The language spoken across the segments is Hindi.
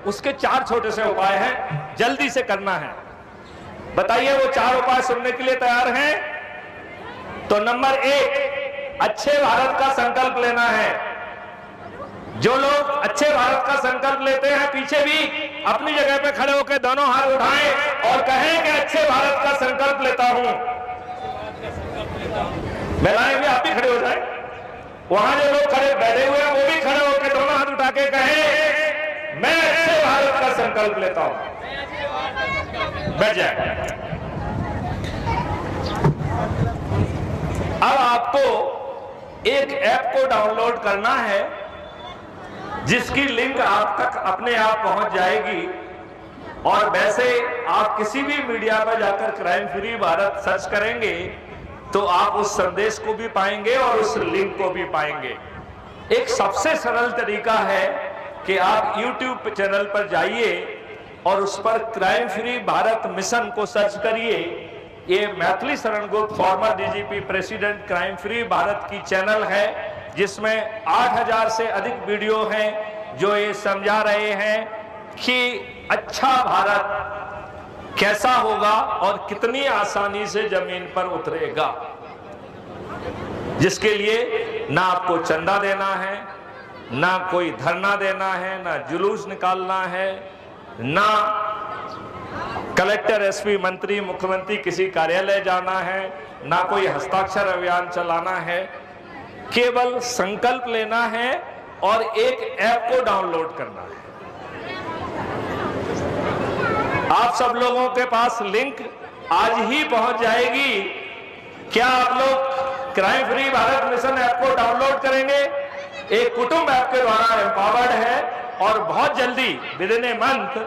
उसके 4 छोटे से उपाय हैं, जल्दी से करना है। बताइए वो 4 उपाय सुनने के लिए तैयार हैं? तो नंबर 1, अच्छे भारत का संकल्प लेना है। जो लोग अच्छे भारत का संकल्प लेते हैं, पीछे भी अपनी जगह पे खड़े होकर दोनों हाथ उठाएं और कहें कि अच्छे भारत का संकल्प लेता हूं। महिलाएं भी आप भी खड़े हो जाए, वहां जो लोग खड़े बैठे हुए हैं वो भी खड़े होकर दोनों हाथ उठा के कहें मैं अच्छे भारत का संकल्प लेता हूं। बैठ जाए। अब आपको एक ऐप को डाउनलोड करना है जिसकी लिंक आप तक अपने आप पहुंच जाएगी, और वैसे आप किसी भी मीडिया पर जाकर क्राइम फ्री भारत सर्च करेंगे तो आप उस संदेश को भी पाएंगे और उस लिंक को भी पाएंगे। एक सबसे सरल तरीका है कि आप YouTube चैनल पर जाइए और उस पर क्राइम फ्री भारत मिशन को सर्च करिए। ये Maithili Sharan Gupt farmer DGP president crime free Bharat की चैनल है, जिसमें 8000 से अधिक वीडियो हैं जो ये समझा रहे हैं कि अच्छा भारत कैसा होगा और कितनी आसानी से जमीन पर उतरेगा, जिसके लिए ना आपको चंदा देना है, ना कोई धरना देना है, ना जुलूस निकालना है, ना कलेक्टर, एसपी, मंत्री, मुख्यमंत्री किसी कार्यालय जाना है, ना कोई हस्ताक्षर अभियान चलाना है। केवल संकल्प लेना है और एक ऐप को डाउनलोड करना है। आप सब लोगों के पास लिंक आज ही पहुंच जाएगी। क्या आप लोग crime free Bharat mission app को डाउनलोड करेंगे? एक कुटुंब ऐप के द्वारा एम्पावर्ड है और बहुत जल्दी with in a month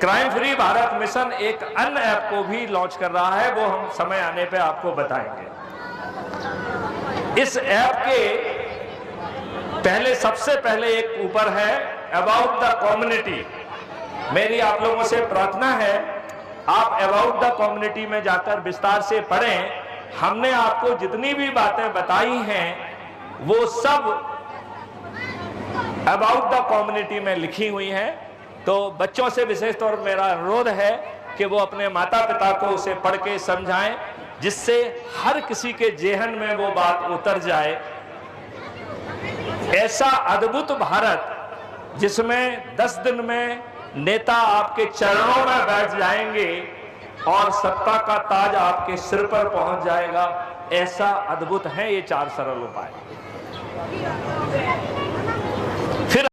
crime free Bharat mission एक अन्य ऐप को भी लॉन्च कर रहा है, वो हम समय आने पे आपको बताएंगे। इस ऐप के सबसे पहले एक ऊपर है अबाउट द कम्युनिटी। मेरी आप लोगों से प्रार्थना है आप अबाउट द कम्युनिटी में जाकर विस्तार से पढ़ें। हमने आपको जितनी भी बातें बताई हैं वो सब अबाउट द कम्युनिटी में लिखी हुई हैं। तो बच्चों से विशेष तौर पर मेरा अनुरोध है कि वो अपने माता पिता को उसे पढ़ के समझाएं, जिससे हर किसी के जेहन में वो बात उतर जाए। ऐसा अद्भुत भारत जिसमें 10 दिन में नेता आपके चरणों में बैठ जाएंगे और सत्ता का ताज आपके सिर पर पहुंच जाएगा, ऐसा अद्भुत है ये 4 सरल उपाय।